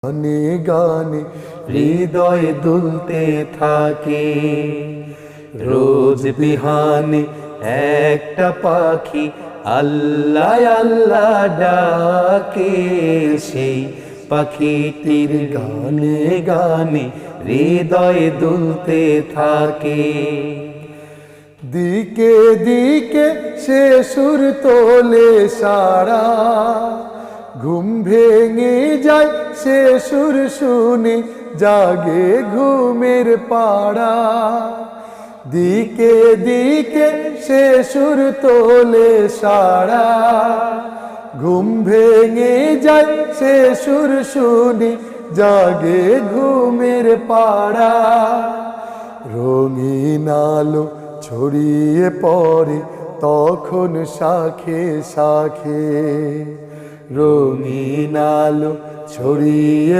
গানে গানে হৃদয় দুলতে থাকে। রোজ বিহানে একটা পাখি আল্লাহ আল্লাহ ডাকে, সেই পাখিটির গানে গানে হৃদয় দুলতে থাকে। দিকে দিকে সে সুর তোলে সারা, ঘুম ভেঙে যায় সে সুর শুনে, জাগে ঘুমের পাড়া। দিকে দিকে সে সুর তোলে সারা, ঘুম ভেঙে যায় সে সুর শুনে, জাগে ঘুমের পাড়া। রঙিন আলো ছড়িয়ে পড়ে তখন শাখে শাখে, রঙিন আলো ছড়িয়ে